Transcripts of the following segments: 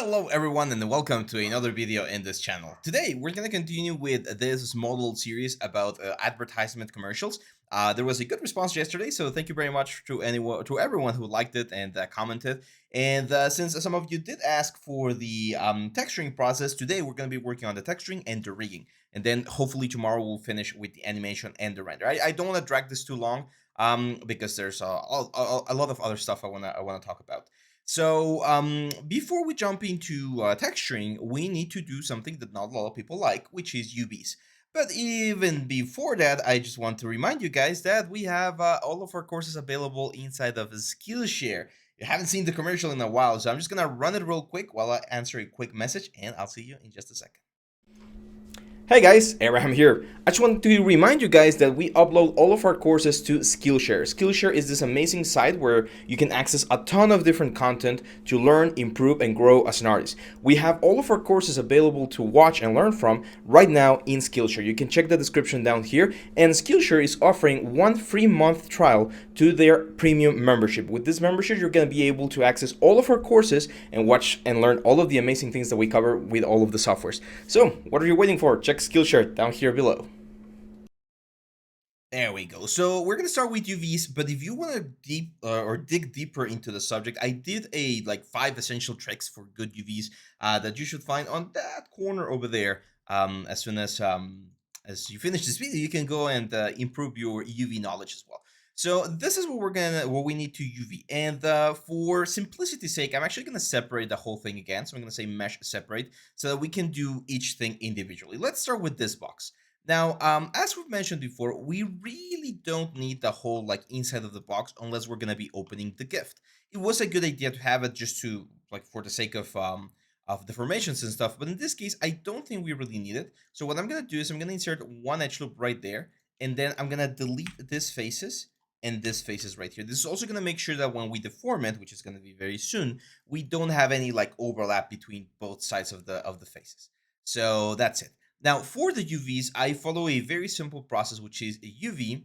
Hello everyone and welcome to another video in this channel. Today we're going to continue with this model series about advertisement commercials. There was a good response yesterday, so thank you very much to everyone who liked it and commented. And since some of you did ask for the texturing process, today we're going to be working on the texturing and the rigging. And then hopefully tomorrow we'll finish with the animation and the render. I don't want to drag this too long because there's a lot of other stuff I want to talk about. So before we jump into texturing, we need to do something that not a lot of people like, which is UVs. But even before that, I just want to remind you guys that we have all of our courses available inside of Skillshare. You haven't seen the commercial in a while, so I'm just gonna run it real quick while I answer a quick message, and I'll see you in just a second. Hey guys, Abraham here. I just want to remind you guys that we upload all of our courses to Skillshare. Skillshare is this amazing site where you can access a ton of different content to learn, improve, and grow as an artist. We have all of our courses available to watch and learn from right now in Skillshare. You can check the description down here, and Skillshare is offering 1 free month trial to their premium membership. With this membership, you're going to be able to access all of our courses and watch and learn all of the amazing things that we cover with all of the softwares. So, what are you waiting for? Check Skillshare down here below. There we go. So we're gonna start with UVs, but if you want to dig deeper into the subject, I did a like 5 essential tricks for good UVs that you should find on that corner over there. As soon as you finish this video, you can go and improve your UV knowledge as well. So this is what we need to UV, and for simplicity's sake, I'm actually gonna separate the whole thing again. So I'm gonna say mesh separate so that we can do each thing individually. Let's start with this box. Now, as we've mentioned before, we really don't need the whole like inside of the box unless we're gonna be opening the gift. It was a good idea to have it just to like for the sake of deformations and stuff, but in this case, I don't think we really need it. So what I'm gonna do is I'm gonna insert one edge loop right there, and then I'm gonna delete this faces and this faces right here. This is also gonna make sure that when we deform it, which is gonna be very soon, we don't have any like overlap between both sides of the faces. So that's it. Now, for the UVs, I follow a very simple process, which is a UV,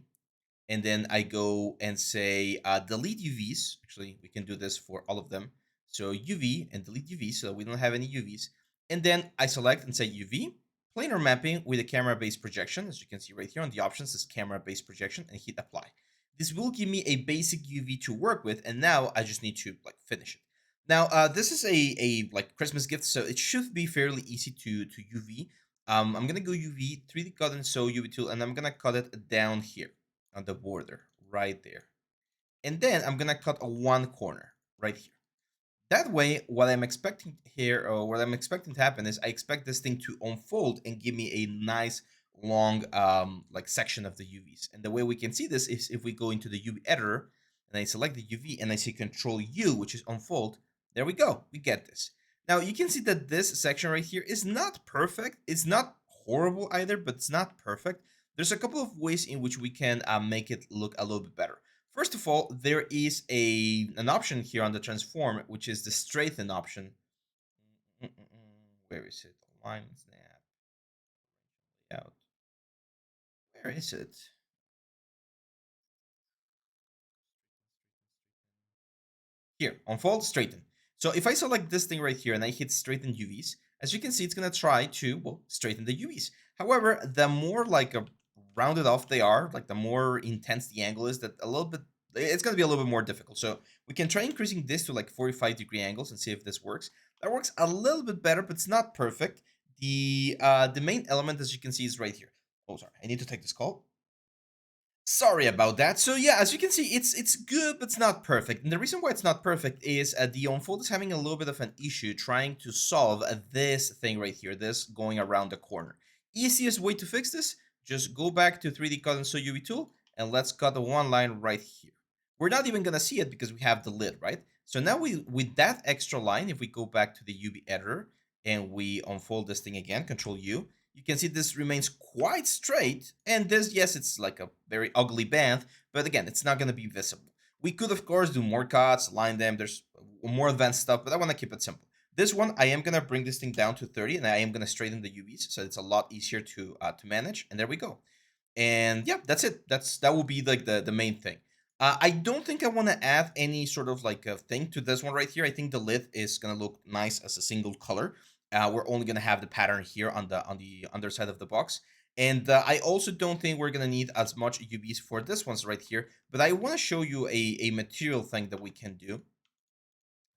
and then I go and say delete UVs. Actually, we can do this for all of them. So UV and delete UV, so we don't have any UVs. And then I select and say UV, planar mapping with a camera-based projection. As you can see right here on the options, is camera-based projection, and hit apply. This will give me a basic UV to work with, and now I just need to like finish it. Now, this is a like Christmas gift, so it should be fairly easy to UV. I'm gonna go UV, 3D cut and sew UV tool, and I'm gonna cut it down here on the border, right there. And then I'm gonna cut a one corner right here. That way, what I'm expecting here, or what I'm expecting to happen is I expect this thing to unfold and give me a nice long like section of the UVs. And the way we can see this is if we go into the UV editor and I select the UV and I say Control U, which is unfold. There we go. We get this. Now you can see that this section right here is not perfect. It's not horrible either, but it's not perfect. There's a couple of ways in which we can make it look a little bit better. First of all, there is an option here on the transform, which is the straighten option. Where is it? Line snap. Out. Where is it? Here, unfold, straighten. So if I select this thing right here and I hit straighten UVs, as you can see, it's going to try to, well, straighten the UVs. However, the more like rounded off they are, like the more intense the angle is, that a little bit, it's going to be a little bit more difficult. So we can try increasing this to like 45-degree angles and see if this works. That works a little bit better, but it's not perfect. The main element, as you can see, is right here. Oh, sorry, I need to take this call. Sorry about that. So yeah, as you can see, it's good, but it's not perfect. And the reason why it's not perfect is the Unfold is having a little bit of an issue trying to solve this thing right here, this going around the corner. Easiest way to fix this, just go back to 3D Cut and Sew UV tool, and let's cut the one line right here. We're not even gonna see it because we have the lid, right? So now with that extra line, if we go back to the UV editor and we unfold this thing again, Control U, you can see this remains quite straight, and this, yes, it's like a very ugly band, but again, it's not going to be visible. We could, of course, do more cuts, line them, there's more advanced stuff, but I want to keep it simple. This one, I am going to bring this thing down to 30, and I am going to straighten the UVs, so it's a lot easier to manage, and there we go. And yeah, that's it. That will be like the main thing. I don't think I want to add any sort of like a thing to this one right here. I think the lid is gonna look nice as a single color. We're only gonna have the pattern here on the underside of the box. And I also don't think we're gonna need as much UVs for this ones right here. But I want to show you a material thing that we can do.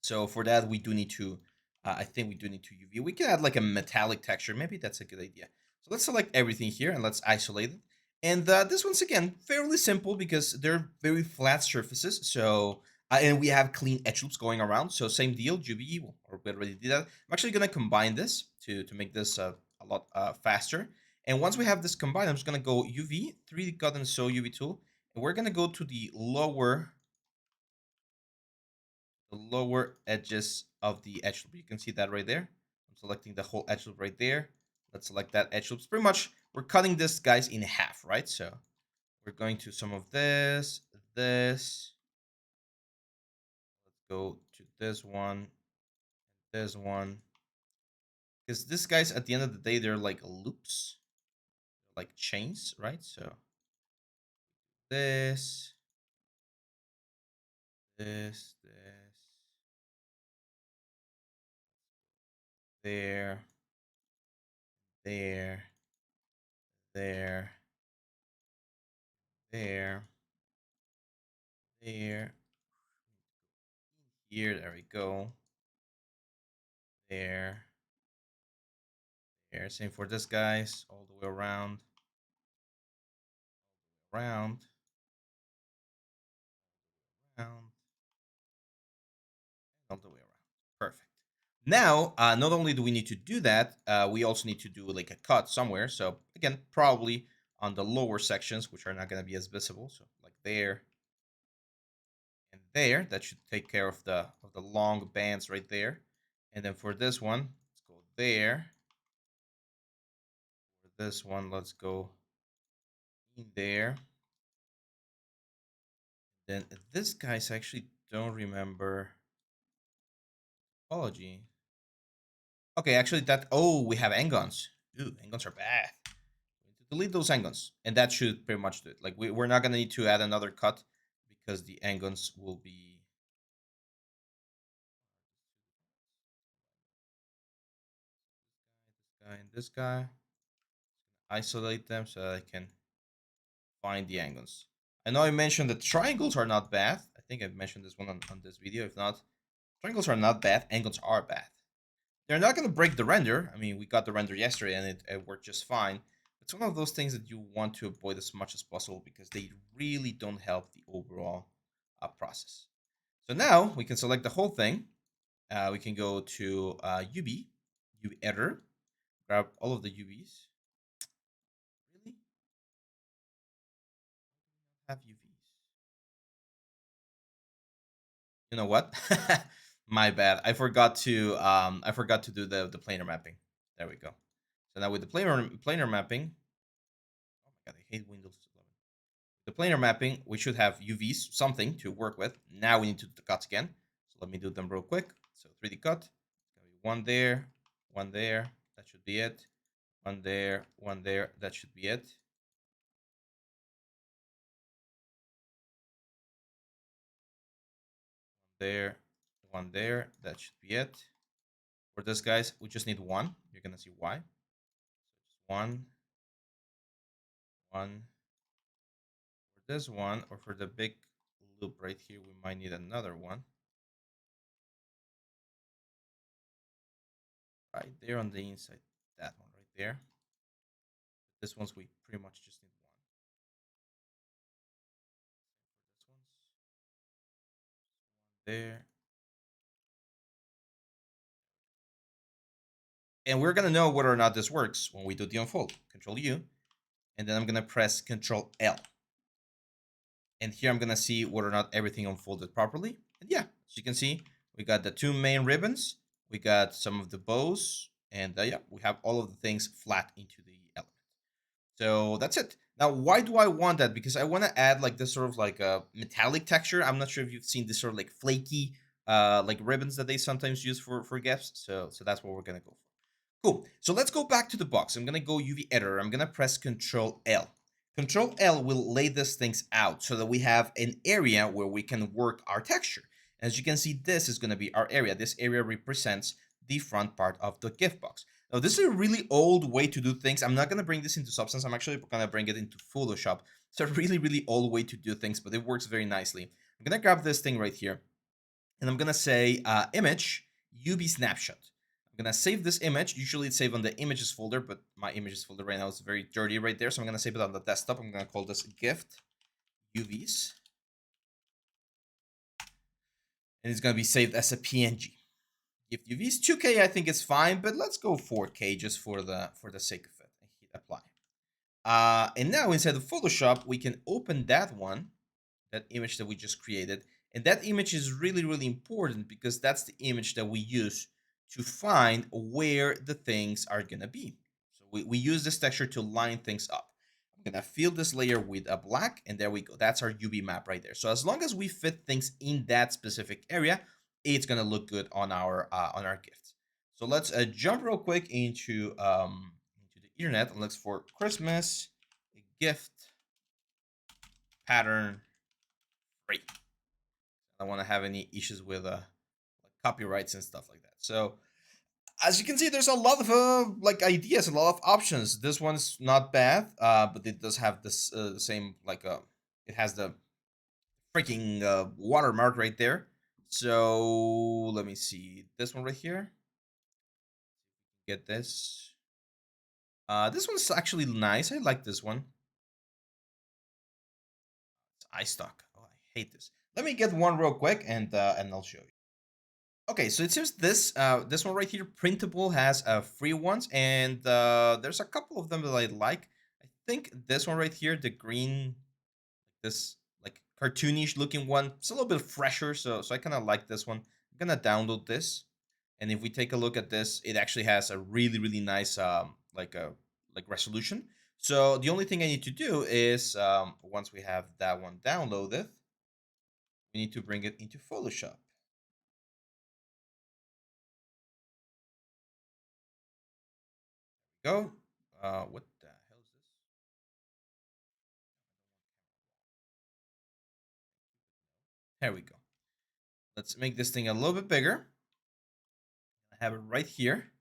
So for that, we do need to, I think we do need to UV. We can add like a metallic texture. Maybe that's a good idea. So let's select everything here and let's isolate it. And this one's, again, fairly simple because they're very flat surfaces. So, and we have clean edge loops going around. So same deal, UV, or we already did that. I'm actually going to combine this to make this a lot faster. And once we have this combined, I'm just going to go UV, 3D cut and sew UV tool. And we're going to go to the lower edges of the edge loop. You can see that right there. I'm selecting the whole edge loop right there. Let's select that edge loop. It's pretty much, we're cutting this, guys, in half, right? So we're going to some of this, this. Let's go to this one. Because this, guys, at the end of the day, they're like loops, like chains, right? So this, this, there, there, there, there, there, here, there we go. There, there. Same for this, guys, all the way around, around, around, all the way around. Perfect. Now, not only do we need to do that, we also need to do like a cut somewhere. So again, probably on the lower sections, which are not going to be as visible. So like there and there, that should take care of the long bands right there. And then for this one, let's go there. For this one, let's go in there. Then this, guys, I actually don't remember. Apology. Okay, actually that, oh, we have engons. Ooh, engons are bad. We need to delete those engons. And that should pretty much do it. Like we're not gonna need to add another cut because the engons will be this guy and this guy. Isolate them so that I can find the engons. I know I mentioned that triangles are not bad. I think I've mentioned this one on this video. If not, triangles are not bad. Engons are bad. They're not going to break the render. I mean, we got the render yesterday and it worked just fine. It's one of those things that you want to avoid as much as possible because they really don't help the overall process. So now we can select the whole thing. We can go to UV editor, grab all of the UVs. Really? Have UVs? You know what? My bad. I forgot to do the planar mapping. There we go. So now with the planar mapping, oh my god, I hate Windows 11. The planar mapping, we should have UVs, something to work with. Now we need to do the cuts again. So let me do them real quick. So 3D cut. One there, one there. That should be it. One there, one there. That should be it. There, one there. That should be it. For this, guys, we just need one. You're gonna see why. So just one, one. For this one, or for the big loop right here, we might need another one. Right there on the inside. That one right there. This one's we pretty much just need one. This one's one there. And we're gonna know whether or not this works when we do the unfold. Control U, and then I'm gonna press Control L. And here I'm gonna see whether or not everything unfolded properly. And yeah, as you can see, we got the two main ribbons, we got some of the bows, and yeah, we have all of the things flat into the element. So that's it. Now, why do I want that? Because I want to add like this sort of like a metallic texture. I'm not sure if you've seen this sort of like flaky like ribbons that they sometimes use for GIFs. So that's what we're gonna go for. Cool. So let's go back to the box. I'm gonna go UV editor. I'm gonna press Control L. Control L will lay these things out so that we have an area where we can work our texture. As you can see, this is going to be our area. This area represents the front part of the gift box. Now, this is a really old way to do things. I'm not going to bring this into Substance. I'm actually going to bring it into Photoshop. It's a really, really old way to do things, but it works very nicely. I'm going to grab this thing right here, and I'm going to say image UV snapshot. I'm going to save this image. Usually it's saved on the images folder, but my images folder right now is very dirty right there. So I'm going to save it on the desktop. I'm going to call this gift UVs. And it's going to be saved as a PNG. Gift UVs 2K, I think it's fine, but let's go 4K just for the sake of it. I hit apply. And now inside of Photoshop, we can open that one, that image that we just created. And that image is really, really important because that's the image that we use to find where the things are going to be. So we use this texture to line things up. I'm going to fill this layer with a black, and there we go. That's our UV map right there. So as long as we fit things in that specific area, it's going to look good on our gifts. So let's jump real quick into the internet and look for Christmas gift pattern free. I don't want to have any issues with like copyrights and stuff like that. So as you can see, there's a lot of like ideas, a lot of options. This one's not bad, but it does have this same like it has the freaking watermark right there. So let me see this one right here. Get this. This one's actually nice. I like this one. It's iStock. Oh, I hate this. Let me get one real quick, and I'll show you. Okay, so it seems this one right here, printable, has free ones, and there's a couple of them that I like. I think this one right here, the green, this like cartoonish looking one, it's a little bit fresher, so I kind of like this one. I'm gonna download this, and if we take a look at this, it actually has a really, really nice like resolution. So the only thing I need to do is once we have that one downloaded, we need to bring it into Photoshop. Go. What the hell is this? There we go. Let's make this thing a little bit bigger. I have it right here.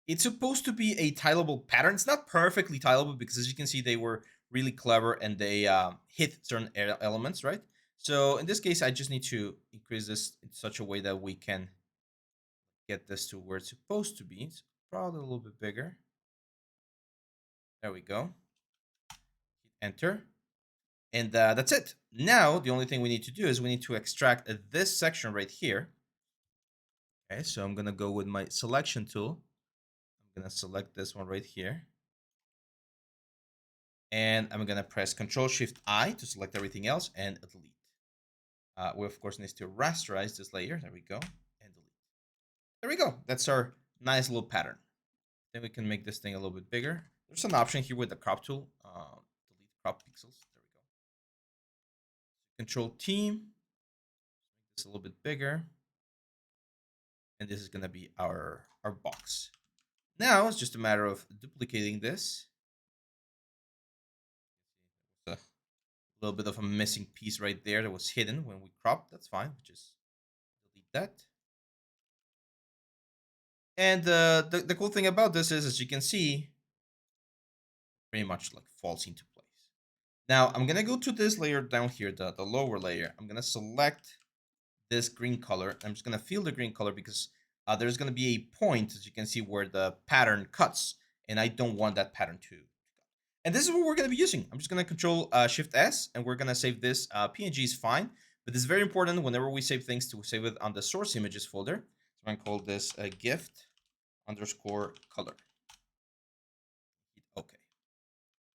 It's supposed to be a tileable pattern. It's not perfectly tileable because, as you can see, they were really clever and they hit certain elements, right? So in this case, I just need to increase this in such a way that we can get this to where it's supposed to be. It's probably a little bit bigger. There we go. Hit enter. And that's it. Now, the only thing we need to do is we need to extract this section right here. Okay, so I'm going to go with my selection tool. I'm going to select this one right here. And I'm going to press Control-Shift-I to select everything else and delete. We, of course, need to rasterize this layer. There we go. And delete. There we go. That's our nice little pattern. Then we can make this thing a little bit bigger. There's an option here with the crop tool. Delete crop pixels. There we go. Control-T. Make this a little bit bigger. And this is going to be our box. Now it's just a matter of duplicating this. A little bit of a missing piece right there that was hidden when we cropped. That's fine. Just delete that. And the cool thing about this is, as you can see, pretty much like falls into place. Now I'm gonna go to this layer down here, the lower layer. I'm gonna select this green color. I'm just gonna fill the green color because there's gonna be a point, as you can see, where the pattern cuts, and I don't want that pattern to. And this is what we're gonna be using. I'm just gonna Control Shift S, and we're gonna save this. PNG is fine, but it's very important whenever we save things to save it on the source images folder. So I'm gonna call this gift underscore color. Okay.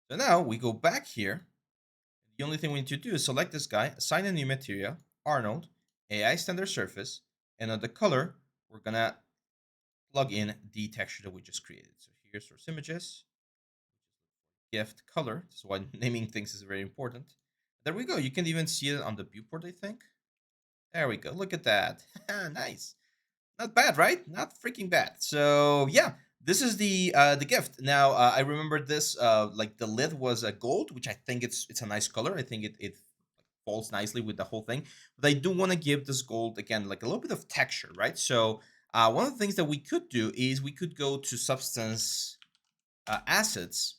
So now we go back here. The only thing we need to do is select this guy, assign a new material, Arnold, AI standard surface, and on the color, we're gonna plug in the texture that we just created. So here's source images, gift color. This is why naming things is very important. There we go. You can even see it on the viewport, I think. There we go. Look at that. Nice. Not bad, right? Not freaking bad. So yeah, This is the gift. Now I remember this like the lid was a gold, which I think it's a nice color. I think it falls nicely with the whole thing. But I do want to give this gold again like a little bit of texture, right? So one of the things that we could do is we could go to substance assets.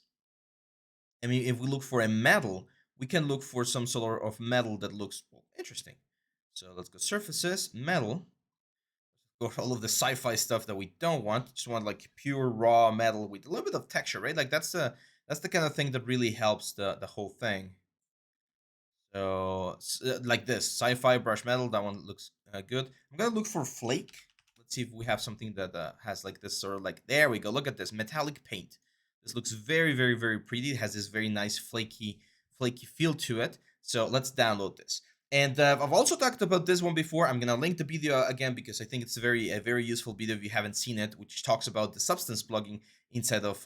I mean, if we look for a metal, we can look for some sort of metal that looks well, interesting. So let's go surfaces, metal. Go all of the sci-fi stuff that we don't want. Just want like pure raw metal with a little bit of texture, right? Like that's the kind of thing that really helps the whole thing. So like this sci-fi brush metal, that one looks good. I'm gonna look for flake. Let's see if we have something that has like this sort of like, there we go. Look at this metallic paint. This looks very, very, very pretty. It has this very nice flaky feel to it. So let's download this. And I've also talked about this one before. I'm gonna link the video again because I think it's a very useful video if you haven't seen it, which talks about the substance plugging inside of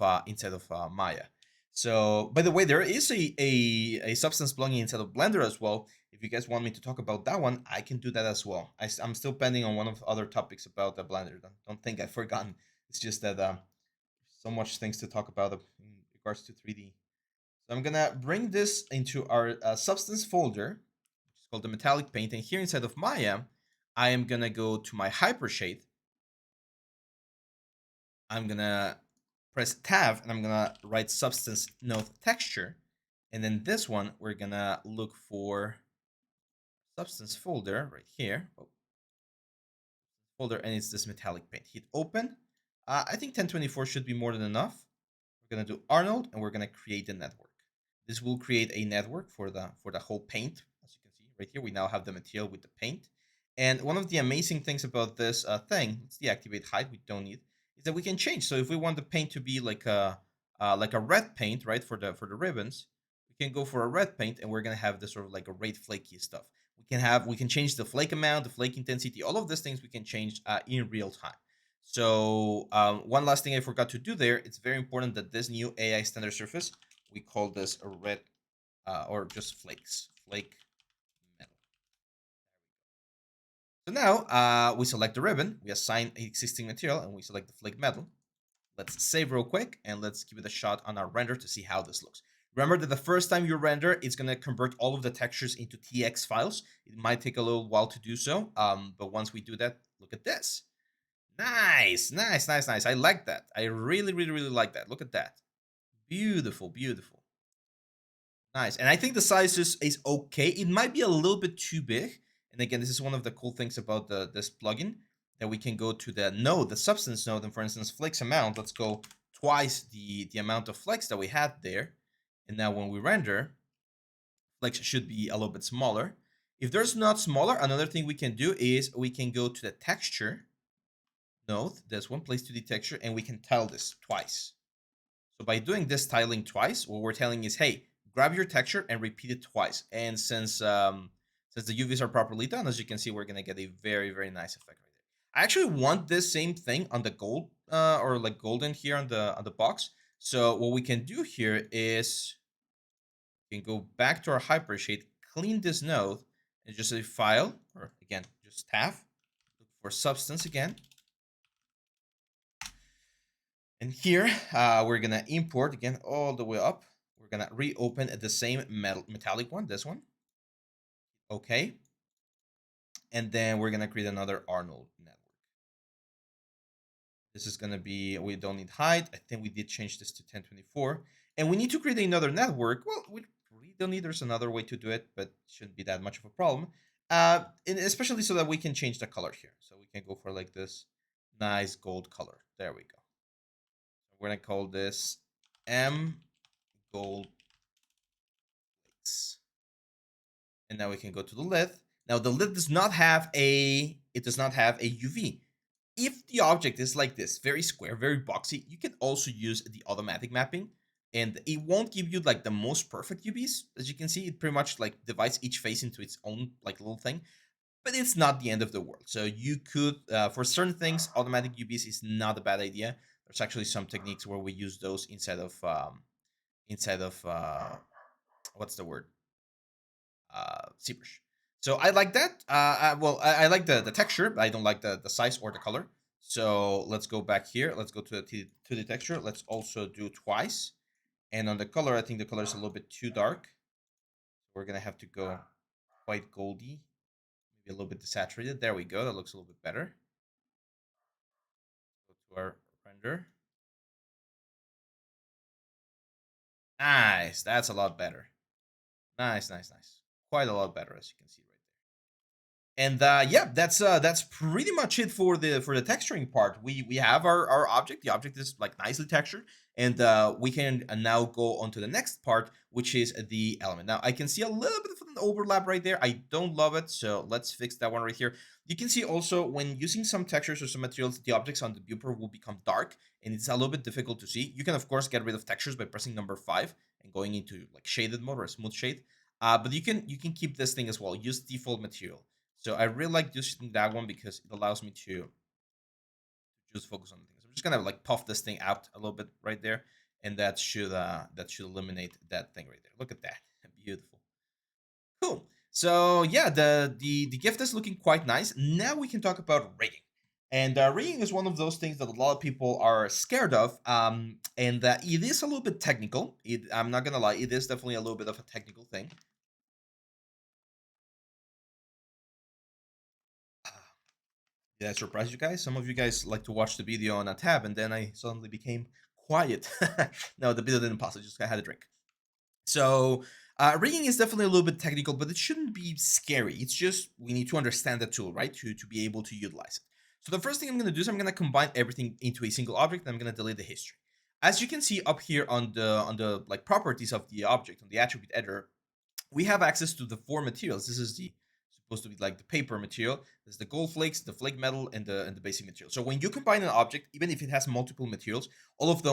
Maya. So, by the way, there is a substance plugin inside of Blender as well. If you guys want me to talk about that one, I can do that as well. I'm still pending on one of the other topics about the Blender. Don't think I've forgotten. It's just that so much things to talk about in regards to 3D. So I'm gonna bring this into our substance folder, which is called the metallic paint. And here inside of Maya, I am gonna go to my hypershade. I'm gonna press tab and I'm gonna write substance node texture. And then this one, we're gonna look for substance folder right here. Oh, folder, and it's this metallic paint. Hit open. I think 1024 should be more than enough. We're gonna do Arnold and we're gonna create a network. This will create a network for the whole paint. As you can see right here, we now have the material with the paint. And one of the amazing things about this thing, let's deactivate hide, we don't need, is that we can change. So if we want the paint to be like a red paint, right, for the ribbons, we can go for a red paint, and we're gonna have this sort of like a red flaky stuff. We can change the flake amount, the flake intensity, all of these things we can change in real time. So one last thing I forgot to do there, it's very important that this new AI standard surface, we call this a red or just flake metal. So now we select the ribbon, we assign existing material, and we select the flake metal. Let's save real quick and let's give it a shot on our render to see how this looks. Remember that the first time you render, it's going to convert all of the textures into TX files. It might take a little while to do so, but once we do that, look at this. Nice, nice, nice, nice. I like that. I really, really, really like that. Look at that. Beautiful, beautiful. Nice. And I think the size is okay. It might be a little bit too big. And again, this is one of the cool things about this plugin, that we can go to the node, the substance node, and for instance, flex amount. Let's go twice the amount of flex that we had there. And now when we render, flex should be a little bit smaller. If there's not smaller, another thing we can do is we can go to the texture node, this one, place 2D texture, and we can tile this twice. So by doing this tiling twice, what we're telling is, hey, grab your texture and repeat it twice. And since the UVs are properly done, as you can see, we're gonna get a very, very nice effect right there. I actually want this same thing on the gold or like golden here on the box. So what we can do here is we can go back to our hypershade, clean this node, and just say file, or again, just tab, look for substance again. And here, we're gonna import again all the way up. We're gonna reopen the same metallic one, this one. Okay. And then we're gonna create another Arnold network. This is gonna be, we don't need height. I think we did change this to 1024. And we need to create another network. Well, we really don't need, there's another way to do it, but it shouldn't be that much of a problem. And especially so that we can change the color here. So we can go for like this nice gold color. There we go. We're gonna call this M gold flakes. And now we can go to the lid. Now the lid does not have a UV. If the object is like this, very square, very boxy, you can also use the automatic mapping, and it won't give you like the most perfect UVs. As you can see, it pretty much like divides each face into its own like little thing, but it's not the end of the world. So you could, for certain things, automatic UVs is not a bad idea. There's actually some techniques where we use those inside of what's the word? ZBrush. So I like that. Well, I like the texture, but I don't like the size or the color. So let's go back here. Let's go to the texture. Let's also do twice. And on the color, I think the color is a little bit too dark. We're gonna have to go quite goldy, maybe a little bit desaturated. There we go. That looks a little bit better. Go to our render. Nice. That's a lot better. Nice, nice, nice. Quite a lot better, as you can see right there. And yeah, that's pretty much it for the texturing part. We have our object. The object is like nicely textured, and we can now go on to the next part, which is the element. Now I can see a little bit of an overlap right there. I don't love it, so let's fix that one right here. You can see also when using some textures or some materials, the objects on the viewport will become dark, and it's a little bit difficult to see. You can of course get rid of textures by pressing number 5 and going into like shaded mode or smooth shade. But you can keep this thing as well. Use default material. So I really like using that one because it allows me to just focus on things. I'm just gonna like puff this thing out a little bit right there, and that should eliminate that thing right there. Look at that, beautiful, cool. So yeah, the gift is looking quite nice. Now we can talk about rigging, and rigging is one of those things that a lot of people are scared of. And it is a little bit technical. I'm not gonna lie, it is definitely a little bit of a technical thing. Did I surprise you guys? Some of you guys like to watch the video on a tab, and then I suddenly became quiet. No, the video didn't pause. I just had a drink. So, rigging is definitely a little bit technical, but it shouldn't be scary. It's just we need to understand the tool, right, to be able to utilize it. So the first thing I'm going to do is I'm going to combine everything into a single object, and I'm going to delete the history. As you can see up here on the like properties of the object on the attribute editor, we have access to the 4 materials. This is the supposed to be like the paper material. There's the gold flakes, the flake metal, and the basic material. So when you combine an object, even if it has multiple materials, all of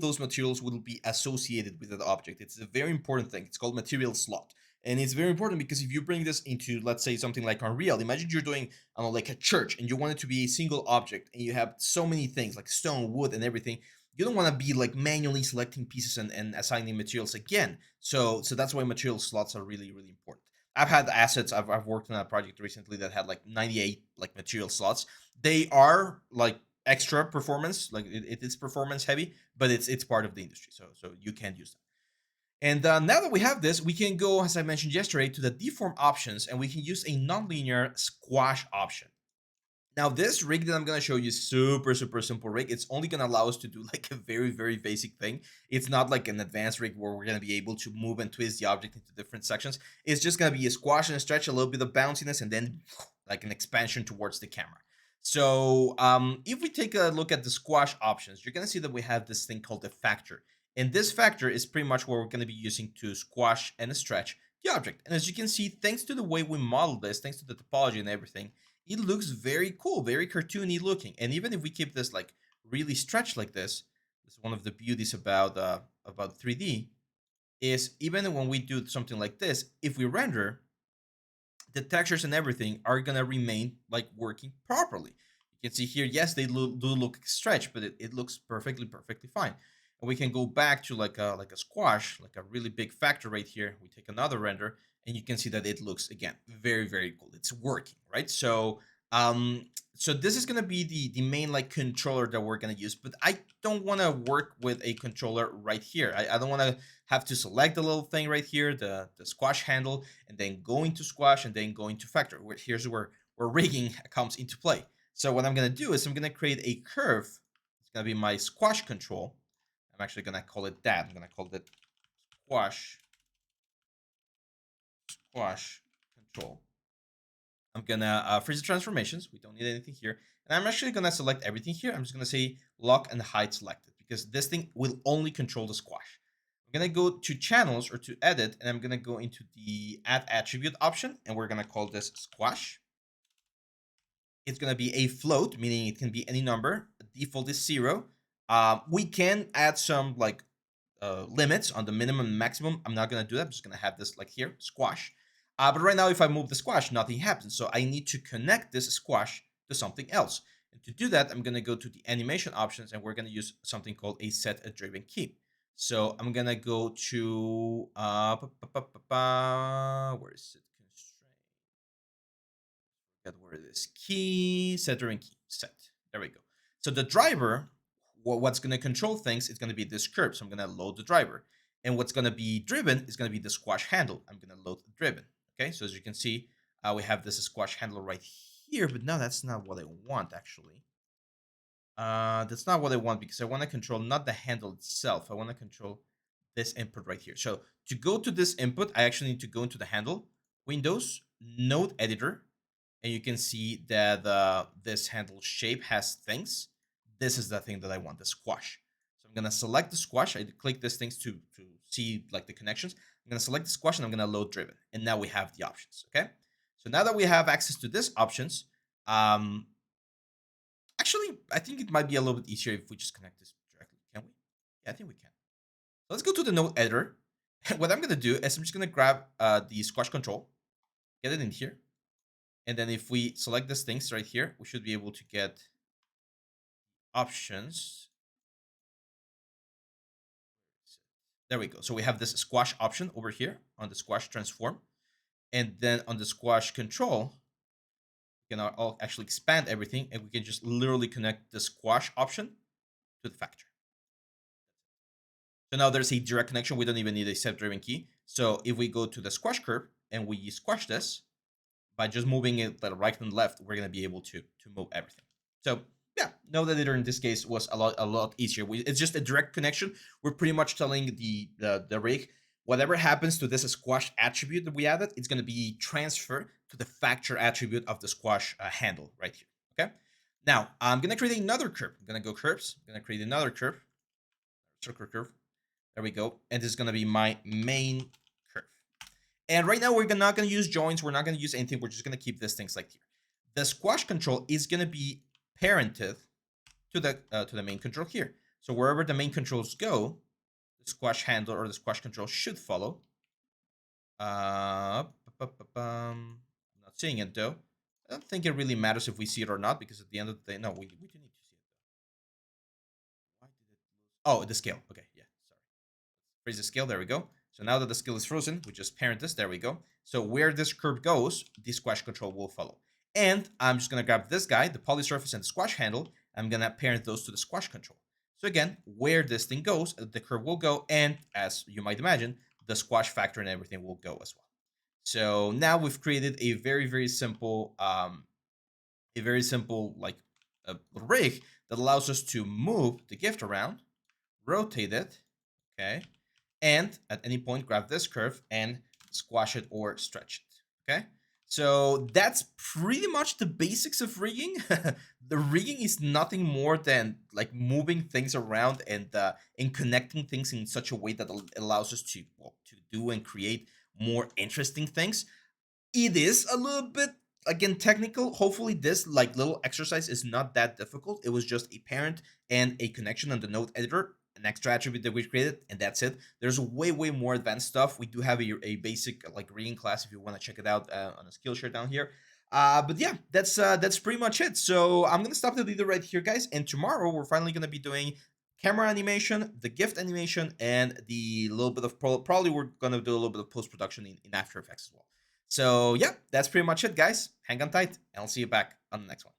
those materials will be associated with that object. It's a very important thing. It's called material slot. And it's very important because if you bring this into, let's say, something like Unreal, imagine you're doing, I don't know, like a church, and you want it to be a single object, and you have so many things like stone, wood, and everything. You don't want to be like manually selecting pieces and assigning materials again. So that's why material slots are really, really important. I've had assets. I've worked on a project recently that had like 98 like material slots. They are like extra performance, like it is performance heavy, but it's part of the industry, so you can use that. And now that we have this, we can go, as I mentioned yesterday, to the deform options, and we can use a nonlinear squash option. Now, this rig that I'm going to show you is super, super simple rig. It's only going to allow us to do like a very, very basic thing. It's not like an advanced rig where we're going to be able to move and twist the object into different sections. It's just going to be a squash and a stretch, a little bit of bounciness, and then like an expansion towards the camera. So if we take a look at the squash options, you're going to see that we have this thing called the factor. And this factor is pretty much what we're going to be using to squash and stretch the object. And as you can see, thanks to the way we model this, thanks to the topology and everything, it looks very cool, very cartoony looking. And even if we keep this like really stretched like this is one of the beauties about 3D, is even when we do something like this, if we render, the textures and everything are gonna remain like working properly. You can see here, yes, they do look stretched, but it looks perfectly fine. And we can go back to like a squash, like a really big factor right here. We take another render, and you can see that it looks again very cool. It's working, right? Um, so this is gonna be the main like controller that we're gonna use, but I don't want to work with a controller right here. I don't want to have to select the little thing right here, the squash handle, and then go into squash and then go into factor. Here's where rigging comes into play. So what I'm gonna do is I'm gonna create a curve. It's gonna be my squash control. I'm actually gonna call it that. I'm gonna call it squash control. I'm gonna freeze the transformations. We don't need anything here. And I'm actually gonna select everything here. I'm just gonna say lock and hide selected because this thing will only control the squash. I'm gonna go to channels or to edit, and I'm gonna go into the add attribute option, and we're gonna call this squash. It's gonna be a float, meaning it can be any number. Default is 0. We can add some like limits on the minimum and maximum. I'm not gonna do that. I'm just gonna have this like here, squash. But right now, if I move the squash, nothing happens. So I need to connect this squash to something else. And to do that, I'm gonna go to the animation options, and we're gonna use something called a set a driven key. So I'm gonna go to where is it? Constraint. Get where it is. Key, set driven key, set. There we go. So the driver, what's going to control things is going to be this curve. So I'm going to load the driver. And what's going to be driven is going to be the squash handle. I'm going to load driven. Okay, so as you can see, we have this squash handle right here, but no, that's not what I want actually. That's not what I want because I want to control not the handle itself. I want to control this input right here. So to go to this input, I actually need to go into the handle, Windows, Node Editor, and you can see that this handle shape has things. This is the thing that I want, the squash. So I'm gonna select the squash. I click these things to see like the connections. I'm gonna select the squash and I'm gonna load driven. And now we have the options, okay? So now that we have access to these options, actually, I think it might be a little bit easier if we just connect this directly. Can we? Yeah, I think we can. So let's go to the node editor. What I'm gonna do is I'm just gonna grab the squash control, get it in here, and then if we select these things right here, we should be able to get options. There we go. So we have this squash option over here on the squash transform, and then on the squash control, we can all actually expand everything, and we can just literally connect the squash option to the factor. So now there's a direct connection. We don't even need a step-driven key. So if we go to the squash curve and we squash this, by just moving it like right and left, we're going to be able to move everything. So yeah, node editor in this case was a lot easier. It's just a direct connection. We're pretty much telling the rig, whatever happens to this squash attribute that we added, it's going to be transferred to the factor attribute of the squash handle right here. Okay. Now I'm going to create another curve. I'm going to go curves. I'm going to create another curve, circular curve. There we go. And this is going to be my main curve. And right now, we're not going to use joins. We're not going to use anything. We're just going to keep this thing like here. The squash control is going to be parented to the main control here. So wherever the main controls go, the squash handle or the squash control should follow. I'm not seeing it though. I don't think it really matters if we see it or not because at the end of the day, no, we do need to see it. Why did it lose? Oh, the scale. Okay, yeah, sorry. Raise the scale. There we go. So now that the scale is frozen, we just parent this. There we go. So where this curve goes, the squash control will follow. And I'm just going to grab this guy, the poly surface and the squash handle. I'm going to parent those to the squash control. So again, where this thing goes, the curve will go. And as you might imagine, the squash factor and everything will go as well. So now we've created a very simple, like rig that allows us to move the gift around, rotate it, okay, and at any point grab this curve and squash it or stretch it. Okay, so that's pretty much the basics of rigging. The rigging is nothing more than like moving things around and connecting things in such a way that allows us to do and create more interesting things. It is a little bit again technical. Hopefully this like little exercise is not that difficult. It was just a parent and a connection on the node editor, an extra attribute that we created, and that's it. There's way more advanced stuff. We do have a basic like reading class if you want to check it out on a skillshare down here. But yeah, that's pretty much it. So I'm gonna stop the video right here, guys, and tomorrow we're finally gonna be doing camera animation, the gift animation, and the little bit of probably we're gonna do a little bit of post production in After Effects as well. So yeah, that's pretty much it, guys. Hang on tight, and I'll see you back on the next one.